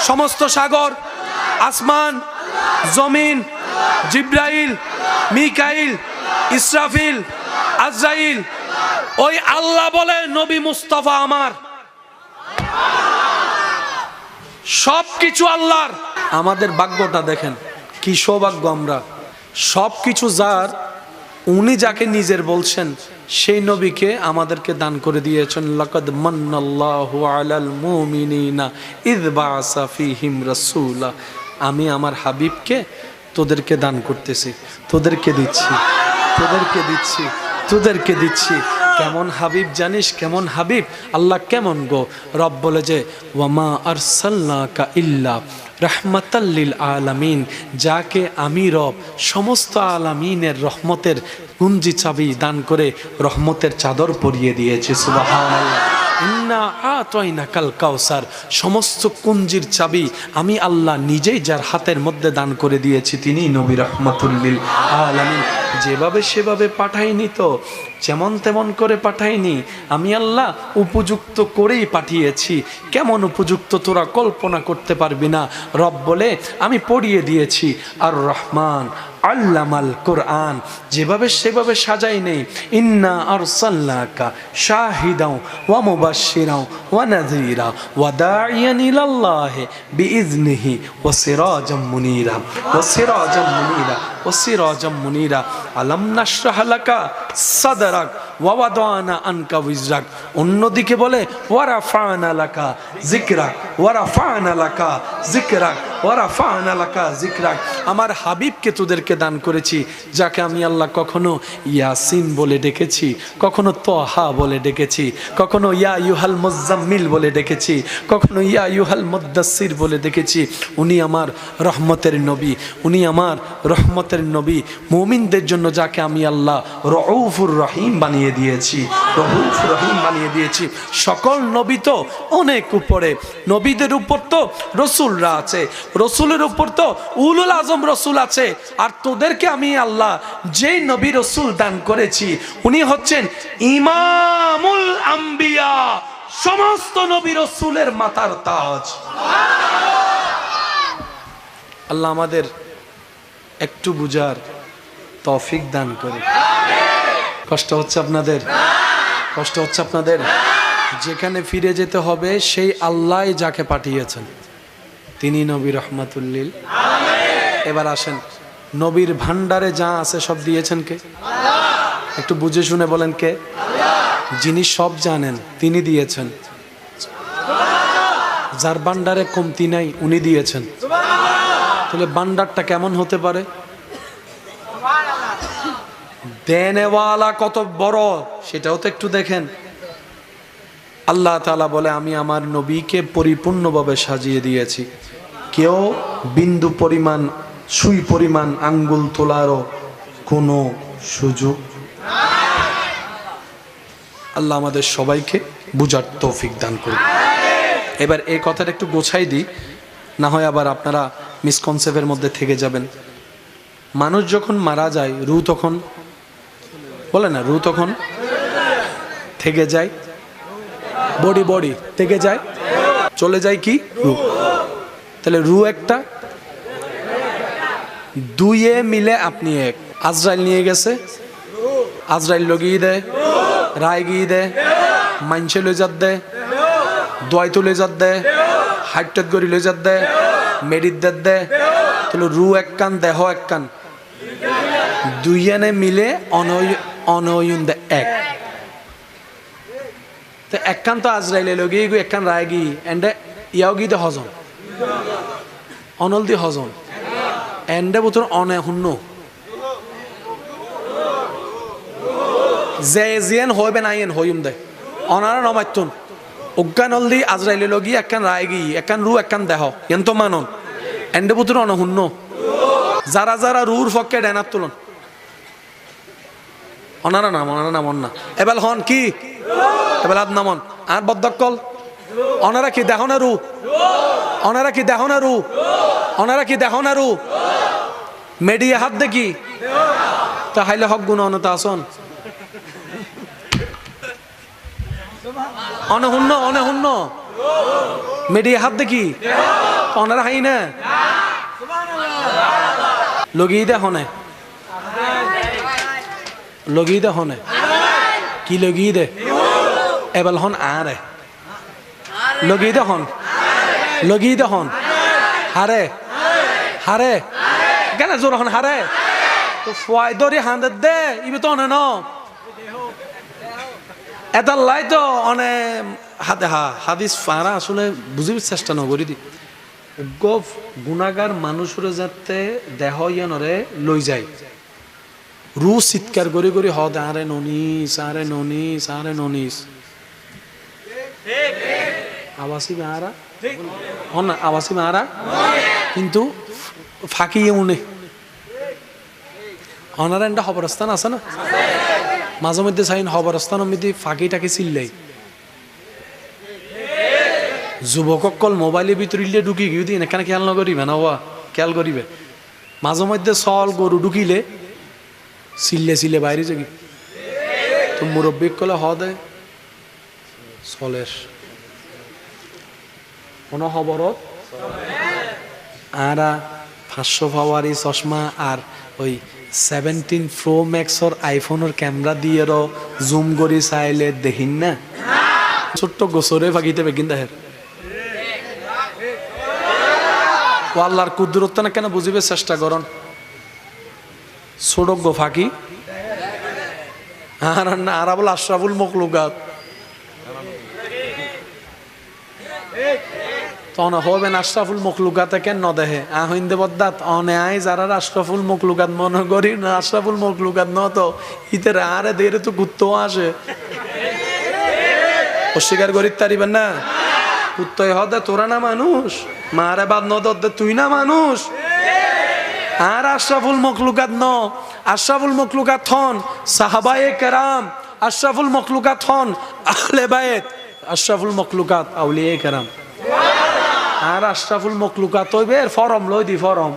সমস্ত সাগর, আসমান, জমিন, জিব্রাইল, মিকাইল, ইসরাফিল, আজরাইল, ওই আল্লাহ বলে নবী মুস্তাফা আমার। সবকিছু আল্লাহর। আমাদের ভাগ্যটা দেখেন, কি সৌভাগ্য আমরা। সবকিছু যার, উনি যাকে নিজের বলছেন সেই নবীকে আমাদেরকে দান করে দিয়েছেন। লাকাদ মান্নাল্লাহু আলাল মুমিনিনা ইয বাআসা ফীহিম রাসূলা। আমি আমার হাবিবকে তোদেরকে দান করতেছি, তোদেরকে দিচ্ছি, তোদেরকে দিচ্ছি, তোদেরকে দিচ্ছি। কেমন হাবিব জানিস? কেমন হাবিব? আল্লাহ কেমন গো? রব বলে যে ওয়ামা আরসালনাকা ইল্লা রাহমাতাল লিল আলামিন, যাকে আমি রব সমস্ত আলামিনের রহমতের কুঞ্জি চাবি দান করে রহমতের চাদর পরিয়ে দিয়েছি। সুবহানাল্লাহ। ইন্না আতাইনাকাল কাউসার, সমস্ত কুঞ্জির চাবি আমি আল্লাহ নিজেই যার হাতের মধ্যে দান করে দিয়েছি, তিনি নবী রাহমাতুল লিল আলামিন। যেভাবে সেভাবে পাঠাইনি তো, যেমন তেমন করে পাঠাইনি, আমি আল্লাহ উপযুক্ত করেই পাঠিয়েছি। কেমন উপযুক্ত তোরা কল্পনা করতে পারবি না। রব বলে আমি পড়িয়ে দিয়েছি আর রহমান আল্লামাল কোরআন, যেভাবে সেভাবে সাজাই নেই। ইন্না আরসালনাকা শাহিদাও ওয়া মুবাশশিরাও ওয়া নাযীরা ওয়া দাঈয়ান ইলাল্লাহি বিইজনিহি ওয়া সিরাজাম মুনীরা ওয়া সিরাজাম মুনীরা ওয়া সিরাজাম মুনীরা। আলাম নাশরাহ লাকা সাদরাক ওয়া ওয়াদানা আনকা উযরাক। অন্যদিকে বলে ওয়া রাফা'না লাকা যিকরাক ওয়া রাফা'না লাকা যিকরাক ওয়া রাফা'না লাকা যিকরাক। আমার হাবিবকে তোদেরকে দান করেছি, যাকে আমি আল্লাহ কখনো ইয়াসিন বলে ডেকেছি, কখনো তোহা বলে ডেকেছি, কখনো ইয়া আইয়ুহাল মুজাম্মিল বলে ডেকেছি, কখনো ইয়া আইয়ুহাল মুদ্দাসসির বলে ডেকেছি। উনি আমার রহমতের নবী, উনি আমার রহমতের নবী। মুমিনদের জন্য যাকে আমি আল্লাহ রউফুর রহিম বানিয়ে দিয়েছি, রউফ রহিম বানিয়ে দিয়েছি। সকল নবী তো অনেক উপরে, নবীদের উপর তো রসুলরা আছে, রসুলের উপর তো উলুল আজম রসুল আছে। আর তোদেরকে আমি আল্লাহ যেই নবী রসুল দান করেছি, উনি হচ্ছেন ইমামুল আম্বিয়া, সমস্ত নবী রসুলের মাথার তাজ। আল্লাহ আমাদের একটু বুঝার তৌফিক দান করে। কষ্ট হচ্ছে আপনাদের? কষ্ট হচ্ছে আপনাদের? যেখানে ফিরে যেতে হবে সেই আল্লাহ যাকে পাঠিয়েছেন, তিনি নবী রহমাতুল লিল। এবার আসেন, নবীর ভান্ডারে যা আছে সব দিয়েছেন কে? একটু বুঝে শুনে বলেন কে? যিনি সব জানেন তিনি দিয়েছেন। যার ভান্ডারে কমতি নাই উনি দিয়েছেন। তাহলে ভান্ডারটা কেমন হতে পারে? দেনেওয়ালা কত বড় সেটাও তো একটু দেখেন। আল্লাহ তাআলা বলে আমি আমার নবীকে পরিপূর্ণভাবে সাজিয়ে দিয়েছি। কেউ বিন্দু পরিমাণ, সুই পরিমাণ আঙ্গুল তোলারও কোনো সুযোগ। আল্লাহ আমাদের সবাইকে বুঝার তৌফিক দান করুন। এবার এই কথাটা একটু গোছাই দিই, না হয় আবার আপনারা মিসকনসেপ্টের মধ্যে থেকে যাবেন। মানুষ যখন মারা যায়, রূহ তখন বলে না, রূহ তখন থেকে যায়, বডি থেকে যায়, চলে যায় কি রূহ। তাহলে রূহ একটা, দুইয়ে মিলে আপনি এক। আজরাইল নিয়ে গেছে, আজরাইল লগিয়ে দেয়, রায় গিয়ে দেয়, মাইনসে লই যাত দেয়, দোয়াইতো লই যাত দেয়, হাইটত গড়ি লই যাত দেয়, মেডিত দেয় দেয়। তাহলে রূহ এক কান, দেহ এক কান, দুইয়ানে মিলে অনয়ন দে এক। তো এক কান তো আজরাইলে লগিয়ে গিয়ে এক কান রায় গিয়ে এন্ডে ইয়াও গিয়ে দে হজম, অনল দি হজম এন্ডে বুতর অনে হুন্ন যে জিয়ান হইবে না ইয়েন হইম দে অনারা নমাইতুন অজ্ঞান হল দি আজরাইলে লগিয়ে এক কান রায় গিয়ে এক কান রু এক কান দেহ এন তো মানন এন্ডে বুতর অনে হুন্ন। যারা যারা রুর ফককে ডেনার তুলন অনারা নাম, অনারা নাম অন্না এবার হন কি এবার হাত নামন আর বদ্দকল অনারা কি দেহ না রু, অনারা কি দেহ না রু, অনারা কি দেহ না রু। মেডিয়া হাত দেখি তা হাইলে হক গুণ অনতা আসন অনহুন্ন, অনহুন্ন মেডিয়া হাত দেখি অনারা হাই না লগি দে হনে লগি দে হনে কি লগি দে এবাল হন আরে লগি দে হন লগি দে হন হারে হারে কেন জোর হন হারে তো ফুয়াই দরি হাঁদে দে ইবে তো অনে ন এটার লাই তো অনে হাতে হাদিস ফারা আসলে বুঝির চেষ্টা নকরি দি গফ গুণাগার মানুষরে যাতে দেহ ইয়ানরে লই যায় রু চিৎকার করে করে হদ আরে ননিস আরে ননিস আরে ননিস আবাসি মারা হন আবাসি মারা কিন্তু ফাঁকি উনি অনারা একটা খবরস্থান আছে না মাঝে মধ্যে চাইন খবরস্থান মধ্যে ফাঁকি টাকি চিল্লাই যুবকসকল মোবাইলের ভিতরে ঢুকি গিয়ে দিন এখানে খেয়াল নকরিবে না হওয়া খেয়াল করিবে মাঝে মধ্যে চল গরু ঢুকিলে চিল্লে চিল্লে বাইরে যাবি তো মুরব্বী কলে হদে চলের কোনো খবরত আর 500 পাওয়ারি চশমা আর ওই 17 Pro Maxর আইফোনের ক্যামেরা দিয়ে জুম করে চাইলে দেখিন না ছোট্ট গোসরে ফাঁকিতে বেগিন দেহের ও আল্লাহর কুদরত না কেন বুঝিবে চেষ্টা করন ছোট গো ফাঁকি আর না আর বল আশরাফুল মখলুকাত তখন হবেন আশরাফুল মখলুকাতে কেন ন দেহে আহিন্দে বদাত অনে আই যারা আশরাফুল মখলুকাত মনে করি না আশরাফুল মখলুকাত ন তো ইতের আরে দেরে তো কুত্তো আসে অস্বীকার করি তারিবেন না কুত্তই হদে তোরা না মানুষ মারে বাদ ন দে তুই না মানুষ আর আশরাফুল মখলুকাত ন আশরাফুল মখলুকাত হন সাহাবায়ে কেরাম আশরাফুল মখলুকাত হন আহলে বাইত আশরাফুল মখলুকাত আউলিয়ায়ে কেরাম আর আশরাফুল মখলুকাত হইবে ফরম লই দি ফরম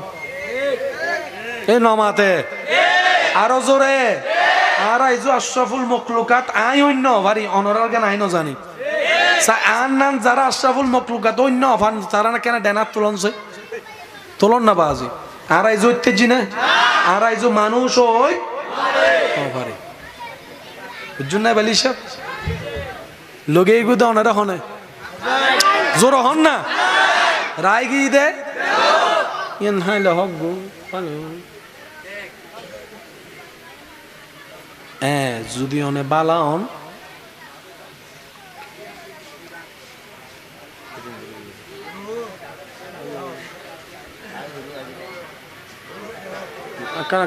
এই নমাতে আরো জোরে আর আইজো আশরাফুল মখলুকাত আই অন্য ভারি অনরাল গান আই ন জানি আর নাম যারা আশরাফুল মখলুকাত অন্য ভান যারা না কেন ডেনার তোলন না বাজি আর আইজো ইত্তেজি না আর আইজো মানুষ ওই ভারি বুঝুন না বেলি সাহেব লগে গুদা ওনারা হনে জোর হন না রায় গিয়ে দে ইন হাইলে হক গো যদি অনে বালা হন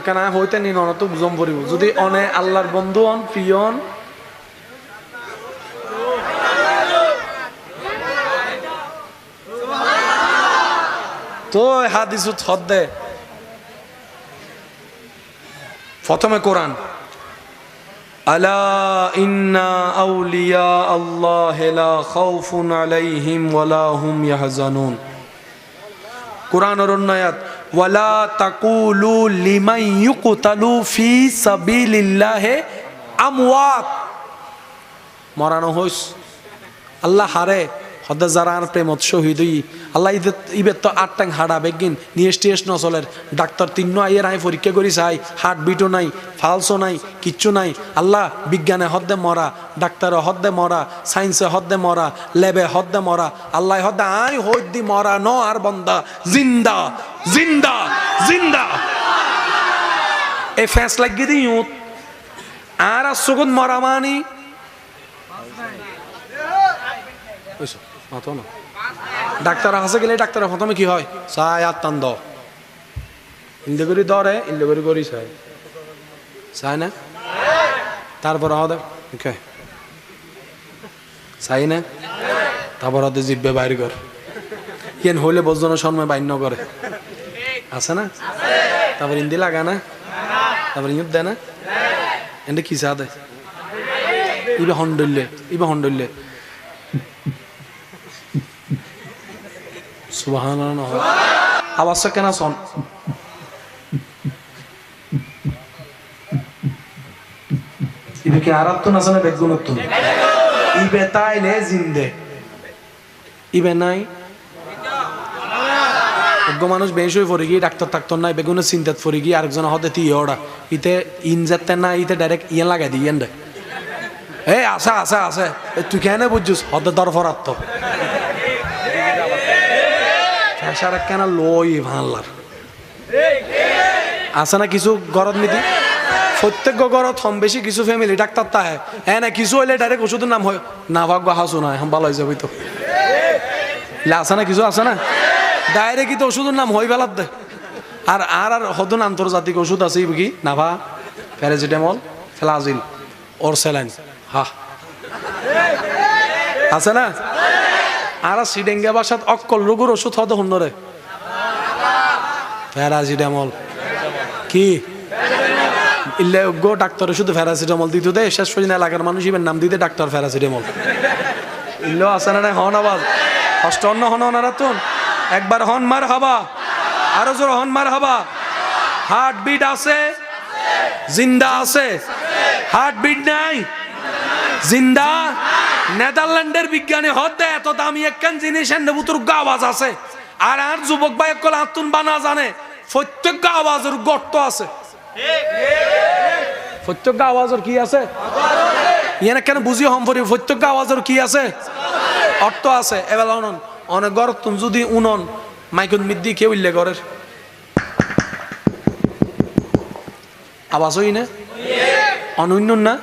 কেন হইতে নি না তো বুঝম পড়িব যদি অনে আল্লাহর বন্ধু হন প্রিয় হন তো হাদিসুত হদ্দে প্রথমে কোরআন আলা ইন্না আউলিয়া আল্লাহ লা খাউফুন আলাইহিম ওয়ালা হুম ইয়াহজানুন কোরআনের অন্যায়াত ওয়ালা তাকুলু লিমান ইউকতালু ফি সাবিলিল্লাহি আমওয়াত মরানো হইস আল্লাহ হারে হদে যারা আর প্রেমত শহীদ হই আল্লাহ ইবের তো 8 টাং হাড়া বেগিন নিয়ে টেস্ট নচলের ডাক্তার 3 আইয়ের আই পরীক্ষা করি চাই হার্ট বিটও নাই ফালসও নাই কিচ্ছু নাই আল্লাহ বিজ্ঞানে হদ্দে মরা ডাক্তারে হদ্দে মরা সায়েন্সে হদ্দে মরা ল্যাবে হদ্দে মরা আল্লাহ হদ্দে আই হদ্দি মরা ন আর বন্দা জিন্দা জিন্দা জিন্দা এ ফ্যাস লাগিয়ে দিই আর সুগুন মরা মানি মাতো না ডাক্তার হাসে গেলে ডাক্তার প্রথমে কি হয় চাই আর টান দ ইন্দে করি দরে ইন্দে করি করি চাই চাই না তারপর হদে চাই না তারপর হদে জিব্বে বাইর কর কেন হইলে বজনের সময় বাইন্য করে আছে না তারপর ইন্দি লাগা না তারপর ইঁত দেয় না এনে কি চা দেয় ইবে হন্ডল্লে সুবহানাল্লাহ আওয়াজ কেন শোন ইবে কি আরাত্ত না জানে বেগুনত ইবে তাইলে জিন্দে ইবে নাই একগো মানুষ বেশ হয়ে পড়ে গিয়ে ডাক্তার টাক্তর নাই বেগুনের চিন্তাত পড়ে গিয়ে আরেকজন হতে তিয়ে ওরা ইতে ইনজাতে না ইতে ডাইরেক্ট ইয়ে লাগাই দিই দে এই আসা আসা আছে তুই কেন বুঝছিস হতে দরফরাত তো ফেসার কেন লই ভাল্লার আছে না কিছু গরদ নীতি প্রত্যেক গরত হম বেশি কিছু ফ্যামিলি ডাক্তার তাহে হ্যাঁ না কিছু হইলে ডাইরেক্ট ওষুধের নাম হয় না ভাগ বা হাসু নয় ভালো হয়ে যাবে তো আছে না কিছু আছে না ডাইরেক্ট তো ওষুধের নাম হই বেলার দে আর আর আর হদন আন্তর্জাতিক ওষুধ আছে কি নাভা প্যারাসিটামল ফ্লাজিল ওর স্যালাইন হা আছে না আর সিডেঙ্গা বাসাত অক্কল রোগের ওষুধ হতে হুন্নরে প্যারাসিটামল কি ইল্লে গো ডাক্তার শুধু প্যারাসিটামল দিত দে শেষ পর্যন্ত এলাকার মানুষ ইবেন নাম দিতে ডাক্তার প্যারাসিটামল ইল্লো আছে না হন আওয়াজ অষ্ট অন্য হন ওনারা তুন একবার হন মার হাবা আরো জোর হন মার হাবা হার্ট বিট আছে জিন্দা আছে হার্ট বিট নাই জিন্দা নেদারল্যান্ডের বিজ্ঞানী হতে এত দামি একখান জিনিস বুতুর আওয়াজ আছে আর আর যুবক ভাই একল আতুন বানা জানে প্রত্যেক আওয়াজের গর্ত আছে প্রত্যেক আওয়াজের কি আছে ইয়ানে কেন বুঝিও হম পরি প্রত্যেক আওয়াজের কি আছে অর্থ আছে এবার অনন অনেক গর তুন যদি উনন মাইকুন মিদ্দি কেউ ইল্লে গরের আওয়াজ হই না অনন্য না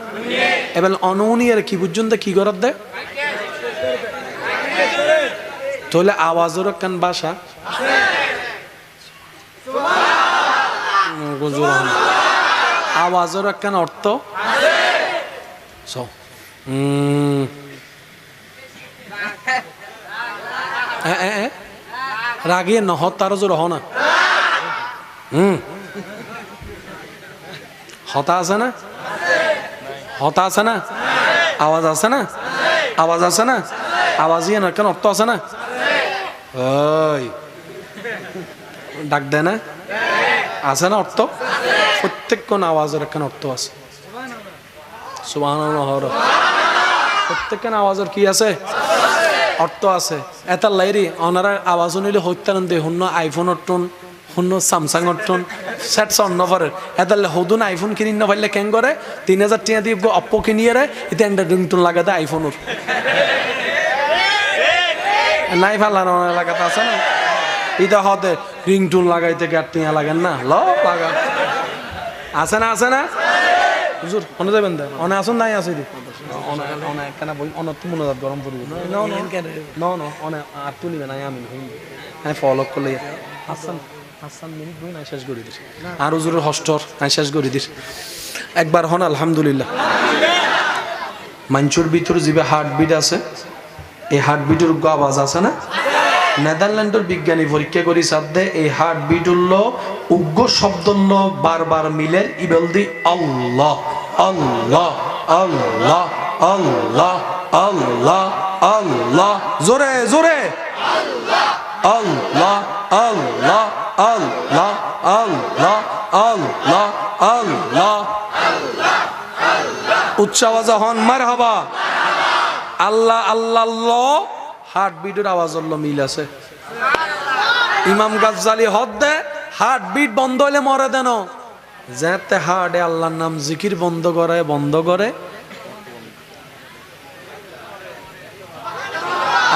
এবার অনউনি আর কি পর্যন্ত কি করার দেয় তাহলে আওয়াজের কেন বাসা আওয়াজের কেন অর্থ রাগিয়ে নহত তার জোর হ না হতা আছে না হতা আছে না আওয়াজ আছে না আওয়াজ আছে না আওয়াজ ইয়ে না কেন অর্থ আছে না ওই ডাক দেয় না আছে না অর্থ প্রত্যেক কোন আওয়াজের কেন অর্থ আছে সুবহানাল্লাহ প্রত্যেক কোন আওয়াজের কি আছে অর্থ আছে এটা লাইরি ওনারা আওয়াজ নিলে হত্যান দে হুন্ন আইফোন টন হুন্ন স্যামসাং টন সেট অন্য পরে এটা হদুন আইফোন কিনি না পারলে কেন করে 3000 টাকা দিয়ে অপ্পো কিনিয়ে রে এটা রিংটোন লাগাতে আইফোনের নাই ফালানো লাগাতে আছে না এটা হতে রিংটোন লাগাইতে গাটিয়া লাগেন না ল লাগা আছে না আছে না হুজুর মনে যাবেন দা অনে আসুন নাই আছে দি অনে কেন বই অন তো মনে গরম পড়বে না না না অনে আর তুই নিবে না আমি হ্যাঁ ফলো করলে হাসান হাসান মিনিট বই না শেষ করে দিস আর হুজুরের হস্টর নাই শেষ করে দিস একবার হন আলহামদুলিল্লাহ মাঞ্চুর ভিতর জিবে হার্টবিট আছে এই হার্টবিটের আওয়াজ আছে না নেদারল্যান্ডের বিজ্ঞানী পরীক্ষা করি সাথে এই হার্টবিট হলো উগ্র শব্দ হলো বারবার মিলে ইবেল দি আল্লাহ আল্লাহ আল্লাহ আল্লাহ আল্লাহ আল্লাহ জোরে জোরে আল্লাহ আল্লাহ আল্লাহ আল্লাহ আল্লাহ আল্লাহ আল্লাহ উচ্চ আওয়াজে হন মারহাবা আল্লাহ আল্লাহ হার্টবিটের আওয়াজ হলো মিল আছে ইমাম গাজ্জালি হদ দে হার্টবিট বন্ধ হলে মরে দেন যেতে হার্টে আল্লাহর নাম জিকির বন্ধ করে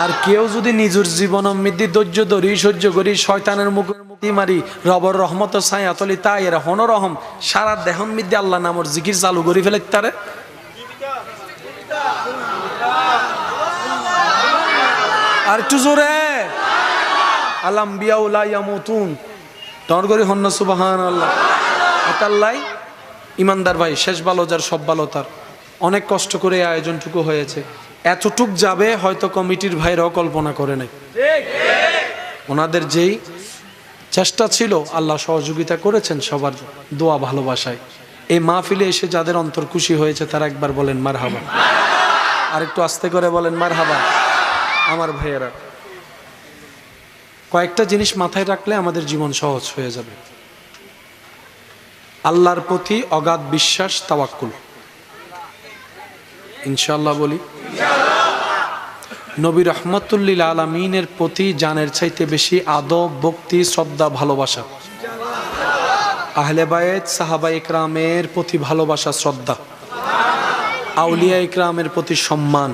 আর কেউ যদি নিজের জীবন মৃত্যু ধৈর্য ধরি সহ্য করি শয়তানের মুক্তি মারি রবর রহমত ছায়াতলি তাই এরা হনরহম সারা দেহন মৃত্যু আল্লাহ নামর জিকির চালু করি ফেলে তারে আর একটু জোরে আলাম্বিয়াউ লা ইয়ামুতুন টর করে হন্ন সুবহানাল্লাহ আতাল্লাই ইমানদার ভাই শেষ ভালো যার সব ভালো তার অনেক কষ্ট করে আয়োজনটুকু হয়েছে এতটুক যাবে হয়তো কমিটির ভাইরাও কল্পনা করে নাই ওনাদের যেই চেষ্টা ছিল আল্লাহ সহযোগিতা করেছেন সবার দোয়া ভালোবাসায় এই মাহফিলে এসে যাদের অন্তর খুশি হয়েছে তারা একবার বলেন মারহাবা আর একটু আস্তে করে বলেন মারহাবা আমার ভাইয়েরা কয়েকটা জিনিস মাথায় রাখলে আমাদের জীবন সহজ হয়ে যাবে আল্লাহর প্রতি অগাধ বিশ্বাস তাওয়াক্কুল ইনশাআল্লাহ বলি নবী রহমতুল্লিল আলমিনের প্রতি জানের চাইতে বেশি আদব, ভক্তি, শ্রদ্ধা, ভালোবাসা, আহলে বায়েত সাহাবা ইকরামের প্রতি ভালোবাসা, শ্রদ্ধা, আউলিয়া ইকরামের প্রতি সম্মান,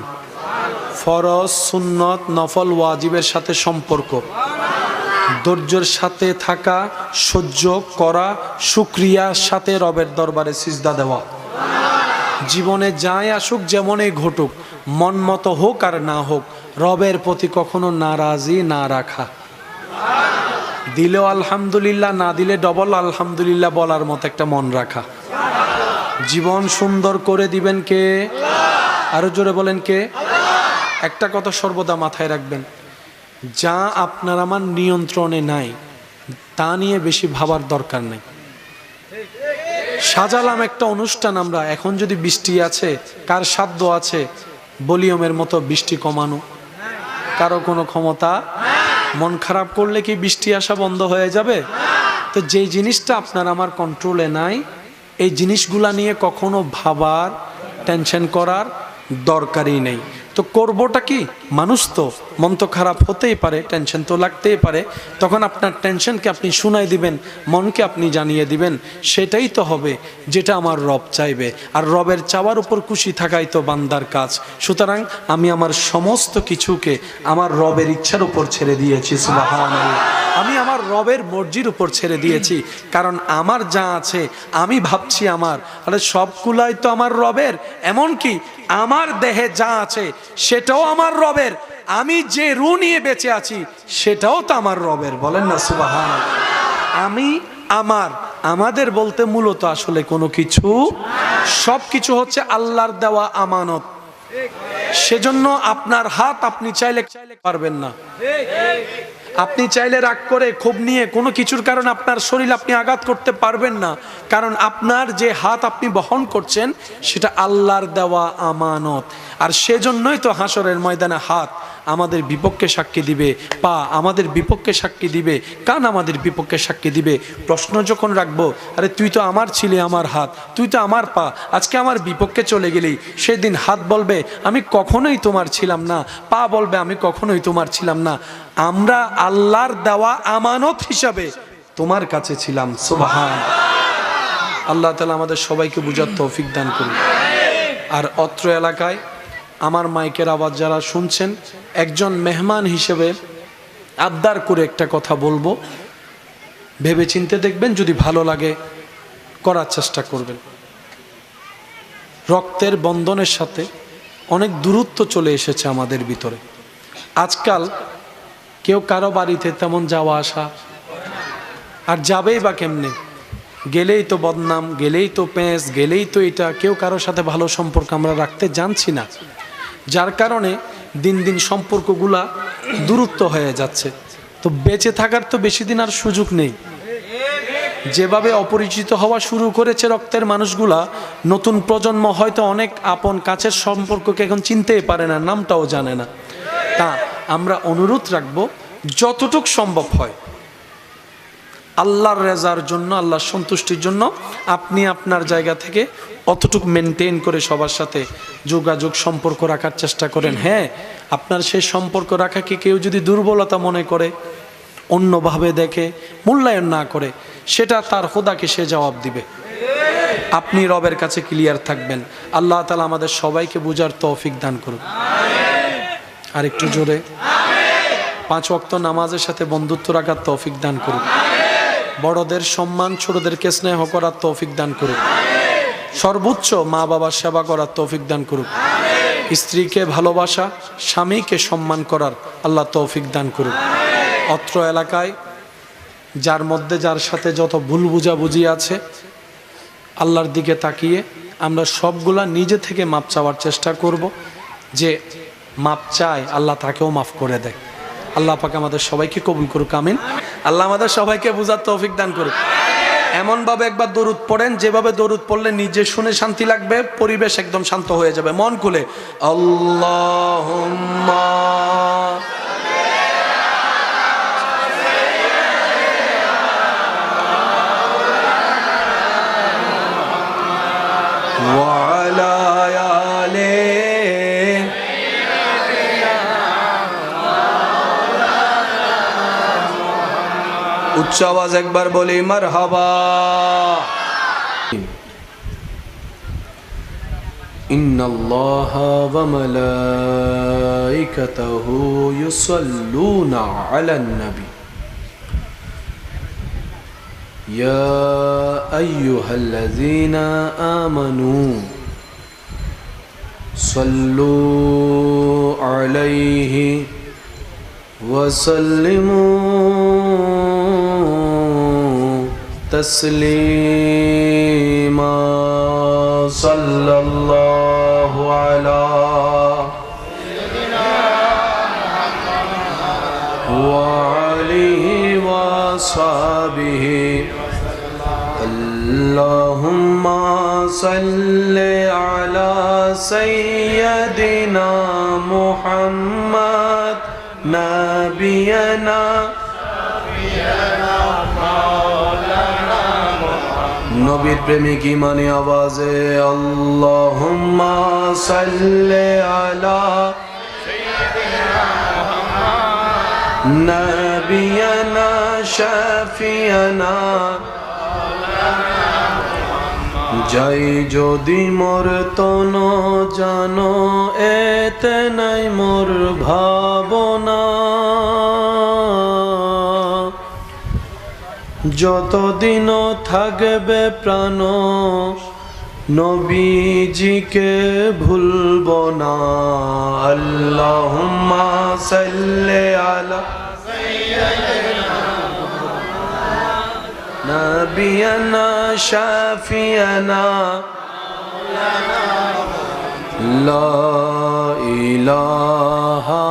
ফরজ, সুন্নত, নফল, ওয়াজিবের সাথে সম্পর্ক, ধৈর্যের সাথে থাকা, সহ্য করা, শুকরিয়ার সাথে রবের দরবারে সিজদা দেওয়া, জীবনে যাই আসুক যেমনই ঘটুক, মন মতো হোক আর না হোক, রবের প্রতি কখনো নারাজি না রাখা, দিলেও আলহামদুলিল্লাহ, না দিলে ডবল আলহামদুলিল্লাহ বলার মতো একটা মন রাখা। জীবন সুন্দর করে দিবেন কে? আরো জোরে বলেন কে? একটা কথা সর্বদা মাথায় রাখবেন, যা আপনার আমার নিয়ন্ত্রণে নাই তা নিয়ে বেশি ভাবার দরকার নেই। সাজালাম একটা অনুষ্ঠান আমরা, এখন যদি বৃষ্টি আছে, কার সাধ্য আছে ভলিউমের মতো বৃষ্টি কমানো? কারো কোনো ক্ষমতা? মন খারাপ করলে কি বৃষ্টি আসা বন্ধ হয়ে যাবে? তো যেই জিনিসটা আপনার আমার কন্ট্রোলে নাই, এই জিনিসগুলা নিয়ে কখনো ভাবার, টেনশন করার দরকারই নেই। তো করবোটা কি? মানুষ তো, মন তো খারাপ হতেই পারে, টেনশন তো লাগতেই পারে, তখন আপনার টেনশনকে আপনি শুনাই দিবেন, মনকে আপনি জানিয়ে দিবেন, সেটাই তো হবে যেটা আমার রব চাইবে। আর রবের চাওয়ার উপর খুশি থাকাই তো বান্দার কাজ। সুতরাং আমি আমার সমস্ত কিছুকে আমার রবের ইচ্ছার উপর ছেড়ে দিয়েছি, সুবহানাল্লাহ। আমি আমার রবের মর্জির উপর ছেড়ে দিয়েছি, কারণ আমার যা আছে আমি ভাবছি আমার, আরে সবগুলাই তো আমার রবের। এমনকি আমার দেহে যা আছে সেটাও আমার রবের, আমি যে রু নিয়ে বেঁচে আছি সেটাও তো আমার রবের। বলেন না সুবহানাল্লাহ। আমি, আমার, আমাদের বলতে মূলত আসলে কোনো কিছু, সব কিছু হচ্ছে আল্লাহর দেওয়া আমানত। সেজন্য আপনার হাত আপনি চাইলে পারবেন না, আপনি চাইলে রাগ করে ক্ষোভ নিয়ে কোনো কিছুর কারণে আপনার শরীর আপনি আঘাত করতে পারবেন না, কারণ আপনার যে হাত আপনি বহন করছেন সেটা আল্লাহর দেওয়া আমানত। আর সেজন্যই তো হাসরের ময়দানে হাত আমাদের বিপক্ষে সাক্ষী দিবে, পা আমাদের বিপক্ষে সাক্ষী দিবে, কান আমাদের বিপক্ষে সাক্ষী দিবে। প্রশ্ন যখন রাখবো, আরে তুই তো আমার ছিলি, আমার হাত, তুই তো আমার পা, আজকে আমার বিপক্ষে চলে গেলি, সেদিন হাত বলবে আমি কখনোই তোমার ছিলাম না, পা বলবে আমি কখনোই তোমার ছিলাম না, আমরা আল্লাহর দেওয়া আমানত হিসাবে তোমার কাছে ছিলাম। সুবহান আল্লাহ তাআলা আমাদের সবাইকে বুঝার তৌফিক দান করুন। আর অত্র এলাকায় আমার মাইকের আওয়াজ যারা শুনছেন, একজন মেহমান হিসেবে আবদার করে একটা কথা বলবো, ভেবে চিন্তে দেখবেন, যদি ভালো লাগে করার চেষ্টা করবেন। রক্তের বন্ধনের সাথে অনেক দূরত্ব চলে এসেছে আমাদের ভিতরে। আজকাল কেউ কারো বাড়িতে তেমন যাওয়া আসা, আর যাবেই বা কেমনে? গেলেই তো বদনাম, গেলেই তো পেঁচ, গেলেই তো এটা, কেউ কারোর সাথে ভালো সম্পর্ক আমরা রাখতে জানছি না, যার কারণে দিন দিন সম্পর্কগুলা দূরত্ব হয়ে যাচ্ছে। তো বেঁচে থাকার তো বেশি দিন আর সুযোগ নেই। যেভাবে অপরিচিত হওয়া শুরু করেছে রক্তের মানুষগুলা, নতুন প্রজন্ম হয়তো অনেক আপন কাছের সম্পর্ককে এখন চিনতেই পারে না, নামটাও জানে না। তা আমরা অনুরোধ রাখবো, যতটুক সম্ভব হয় আল্লাহর রেজার জন্য, আল্লাহর সন্তুষ্টির জন্য আপনি আপনার জায়গা থেকে অতটুক মেনটেন করে সবার সাথে যোগাযোগ সম্পর্ক রাখার চেষ্টা করেন। হ্যাঁ, আপনার সেই সম্পর্ক রাখাকে কেউ যদি দুর্বলতা মনে করে, অন্যভাবে দেখে, মূল্যায়ন না করে, সেটা তার খোদাকে সে জবাব দিবে। আপনি রবের কাছে ক্লিয়ার থাকবেন। আল্লাহ তাআলা আমাদের সবাইকে বুঝার তৌফিক দান করুন। আর একটু জোরে, 5 ওয়াক্ত নামাজের সাথে বন্ধুত্ব রাখার তৌফিক দান করুন। বড়দের সম্মান, ছোটদেরকে স্নেহ করার তৌফিক দান করুন। সর্বোচ্চ মা বাবার সেবা করার তৌফিক দান করুন। স্ত্রীকে ভালোবাসা, স্বামীকে সম্মান করার আল্লাহ তৌফিক দান করুন। অত্র এলাকায় যার মধ্যে যার সাথে যত ভুল বুঝাবুঝি আছে, আল্লাহর দিকে তাকিয়ে আমরা সবগুলা নিজে থেকে মাপ চাওয়ার চেষ্টা করব। যে মাপ চায় আল্লাহ তাকেও মাফ করে দেয়। আল্লাহ পাক আমাদের সবাইকে কবুল করুক, আমিন। আল্লাহ আমাদের সবাইকে বুঝার তৌফিক দান করুক। এমনভাবে একবার দরুদ পড়েন, যেভাবে দরুদ পড়লে নিজে শুনে শান্তি লাগবে, পরিবেশ একদম শান্ত হয়ে যাবে। মন খুলে আল্লাহুম্মা ওয়া আলা আলি উচ্চ আওয়াজ একবার বলি মারহাবা। ইন্নাল্লাহা ওয়া মালাইকাতাহু ইউসাল্লুনা আলান নবী ইয়া আইয়ুহাল্লাযীনা আমানু সাল্লু আলাইহি وسلموا تسليما صلى الله على سيدنا محمد وعليه وصحبه اللهم صل على سيدنا محمد نبينا নবীর প্রেমিক ইমানি আওয়াজে আল্লাহুম্মা সাল্লি আলা সাইয়্যিদিনা মুহাম্মদ নবিয়ানা শাফিয়ানা যাই যদি মোর তন জানো এতে নাই মোর ভাবনা যতদিন থাকবে প্রাণ নবীজিকে ভুলব না আল্লাহুম্মা সাল্লি আলা সাইয়্যিদিনা নবিয়ানা শাফিয়ানা লা ইলাহা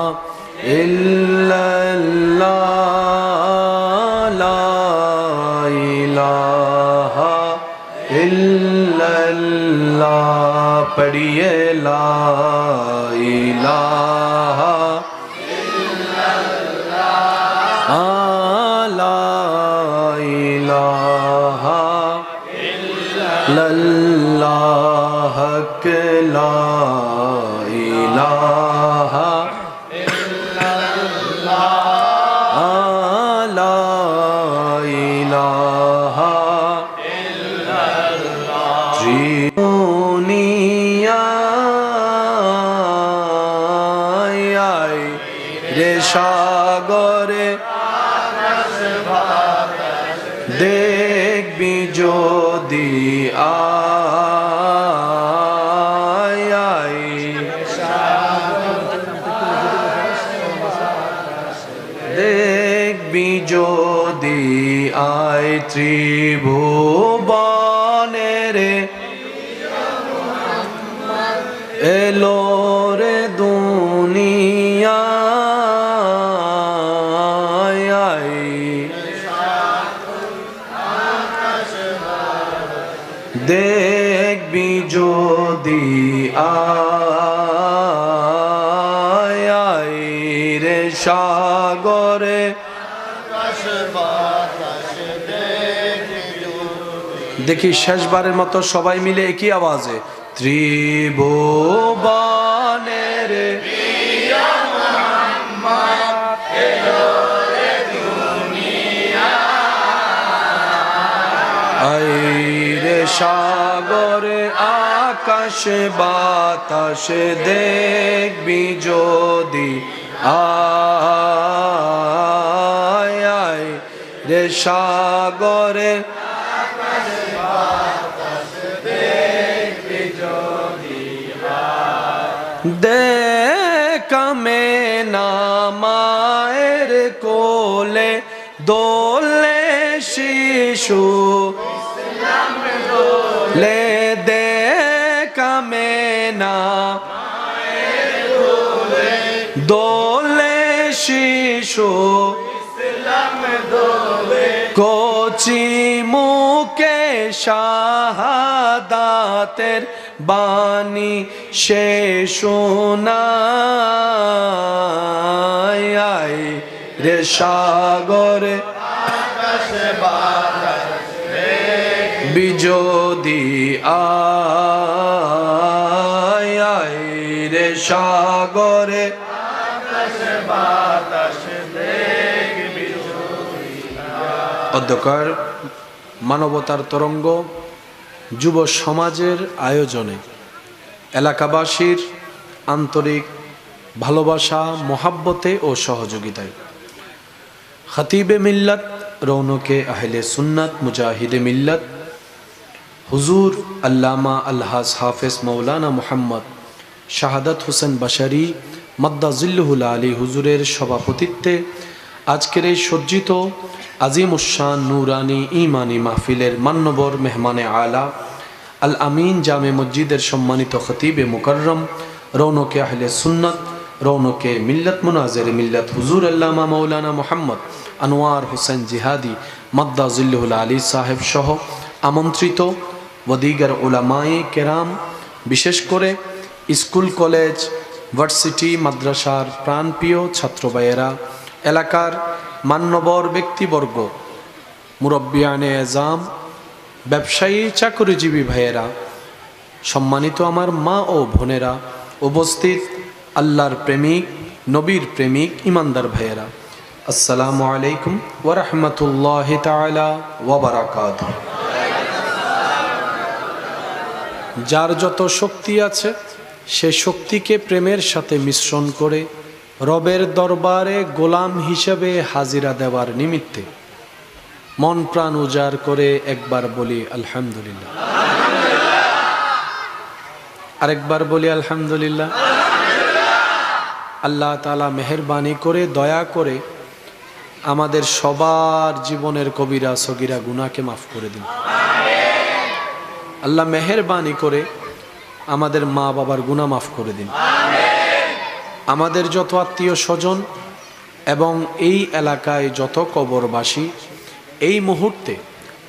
ইল্লাল্লাহ লা ইলাহা ইল্লাল্লাহ পড়িয়ে লা ইলাহা ইল্লাল্লাহ লা ইলাহা ইল্লাল্লাহ লা ইলাহা সাগরে দেখবি যদি আয় দেখবি যদি আয় ত্রিভুবনের এলো রে দুনিয়া দেখবি যদি আয় রে সাগরে দেখি শেষবারের মতো সবাই মিলে একই আওয়াজে ত্রিভুবনের আইরে সাগরে আকাশে বাতাসে দেখবি যদি আয় রে সাগরে দেখামে না মায়ের কোলে দোলে শিশু লে দেখামে না দোলে শিশু কচি মুখে শাহাদাতের বাণী সে শোনায় রে সাগরে বিজোদি আয় রে সাগরে বাতাস দেখবি যদি অধ্যকার মানবতার তরঙ্গ যুব সমাজের আয়োজনে এলাকাবাসীর আন্তরিক ভালোবাসা, মোহাব্বতে ও সহযোগিতায় খতিবে মিল্লাত, রৌনকে আহলে সুন্নাত, মুজাহিদে মিল্লাত হুজুর আল্লামা আলহাজ হাফেজ মৌলানা মুহাম্মদ শাহাদাত হোসেন বাশারি মাদ্দাজিল্লুহুল আলী হুজুরের সভাপতিত্বে আজকের এই সজ্জিত আজিমুশান নুরানি ইমানি মাহফিলের মান্যবর মেহমানে আলা আল আমিন জামে মসজিদের সম্মানিত খতিবে মুকররম, রৌনকে আহলে সুন্নাত, রৌনকে মিল্লাত, মুনাজের মিল্লাত হুজুর আল্লামা মৌলানা মুহাম্মদ আনোয়ার হোসেন জিহাদি মাদ্দাজিল্লুহুল আলী সাহেব সহ আমন্ত্রিত ওয়াদিগার উলামায়ে কেরাম, বিশেষ করে স্কুল, কলেজ, ভার্সিটি, মাদ্রাসার প্রাণপ্রিয় ছাত্র ভাইয়েরা, এলাকার মান্যবর ব্যক্তিবর্গ, মুরব্বিয়ানে এজাম, ব্যবসায়ী, চাকরিজীবী ভাইয়েরা, সম্মানিত আমার মা ও বোনেরা, উপস্থিত আল্লাহর প্রেমিক, নবীর প্রেমিক, ইমানদার ভাইয়েরা, আসসালামু আলাইকুম ওয়া রাহমাতুল্লাহি তাআলা ওয়া বারাকাতুহু। যার যত শক্তি আছে সে শক্তিকে প্রেমের সাথে মিশ্রণ করে রবের দরবারে গোলাম হিসেবে হাজিরা দেওয়ার নিমিত্তে মন প্রাণ উজাড় করে একবার বলি আলহামদুলিল্লাহ, আরেকবার বলি আলহামদুলিল্লাহ। আল্লাহ তাআলা মেহেরবানি করে, দয়া করে আমাদের সবার জীবনের কবিরা সগীরা গুনাহকে মাফ করে দিন। আল্লাহ মেহেরবানি করে আমাদের মা বাবার গুনাহ মাফ করে দিন। আমাদের যত আত্মীয় স্বজন এবং এই এলাকায় যত কবরবাসী এই মুহূর্তে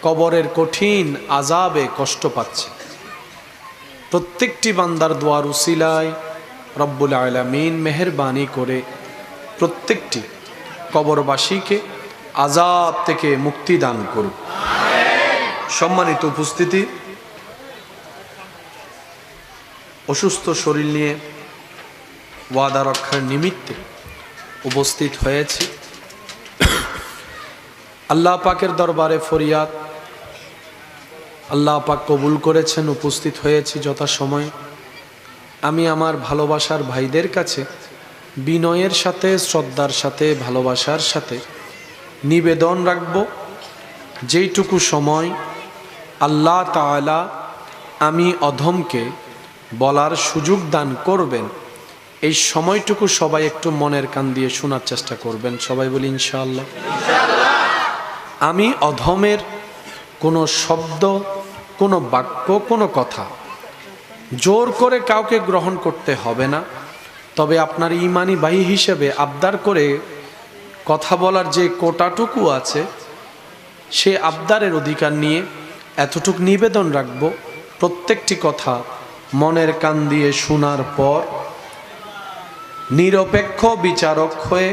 কবরের কঠিন আযাবে কষ্ট পাচ্ছে, প্রত্যেকটি বান্দার দোয়ার উসিলায় রব্বুল আলামিন মেহেরবানি করে প্রত্যেকটি কবরবাসীকে আযাব থেকে মুক্তি দান করুন। সম্মানিত উপস্থিতি, অসুস্থ শরীর নিয়ে ওয়াদা রক্ষার নিমিত্তে উপস্থিত হয়েছি। আল্লাহ পাকের দরবারে ফরিয়াদ, আল্লাহ পাক কবুল করেছেন, উপস্থিত হয়েছি যথাসময়ে। আমি আমার ভালোবাসার ভাইদের কাছে বিনয়ের সাথে, শ্রদ্ধার সাথে, ভালোবাসার সাথে নিবেদন রাখব, যেইটুকু সময় আল্লাহ তাআলা আমি অধমকে বলার সুযোগ দান করবেন, এই সময়টুকু সবাই একটু মনের কান দিয়ে শোনার চেষ্টা করবেন। সবাই বলি ইনশাআল্লাহ। আমি অধমের কোনো শব্দ, কোনো বাক্য, কোনো কথা জোর করে কাউকে গ্রহণ করতে হবে না, তবে আপনার ইমানি ভাই হিসেবে আবদার করে কথা বলার যে কোটাটুকু আছে সে আবদারের অধিকার নিয়ে এতটুকু নিবেদন রাখব, প্রত্যেকটি কথা মনের কান দিয়ে শোনার পর নিরপেক্ষ বিচারক হয়ে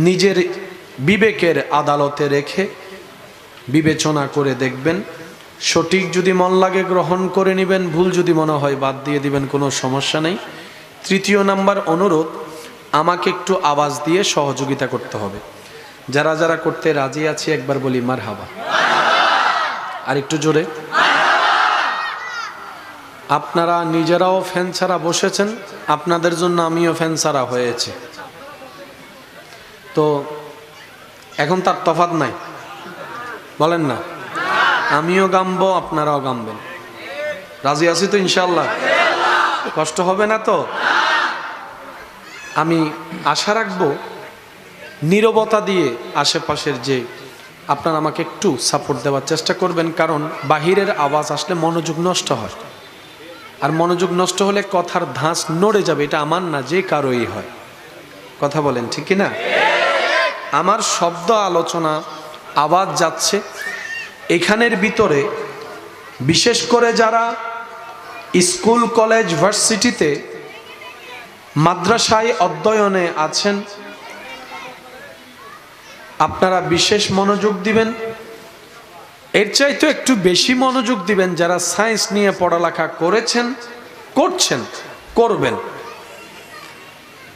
নিজের বিবেকের আদালতে রেখে বিবেচনা করে দেখবেন। সঠিক যদি মন লাগে গ্রহণ করে নেবেন, ভুল যদি মনে হয় বাদ দিয়ে দিবেন, কোনো সমস্যা নেই। তৃতীয় নাম্বার অনুরোধ, আমাকে একটু আওয়াজ দিয়ে সহযোগিতা করতে হবে। যারা যারা করতে রাজি আছি একবার বলি মারহাবা। আর একটু জোরে। আপনারা নিজেরাও ফ্যান ছাড়া বসেছেন, আপনাদের জন্য আমিও ফ্যান ছাড়া হয়েছে, তো এখন তার তফাৎ নাই, বলেন না? আমিও গামবো, আপনারাও গামবেন। রাজি আছি তো ইনশাআল্লাহ? কষ্ট হবে না তো? আমি আশা রাখবো নীরবতা দিয়ে আশেপাশের যে আপনারা আমাকে একটু সাপোর্ট দেওয়ার চেষ্টা করবেন, কারণ বাহিরের আওয়াজ আসলে মনোযোগ নষ্ট হয়, আর মনোযোগ নষ্ট হলে কথার ধাঁচ নড়ে যাবে। এটা আমার না, যে কারোই হয়। কথা বলেন ঠিক কি না? আমার শব্দ, আলোচনা, আওয়াজ যাচ্ছে এখানের ভিতরে, বিশেষ করে যারা স্কুল, কলেজ, ভার্সিটিতে, মাদ্রাসায় অধ্যয়নে আছেন, আপনারা বিশেষ মনোযোগ দিবেন। এর চাইতে একটু বেশি মনোযোগ দিবেন যারা সায়েন্স নিয়ে পড়ালেখা করেছেন, করছেন, করবেন।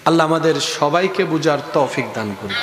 আল্লাহ আমাদের সবাইকে বুঝার তৌফিক দান করুন।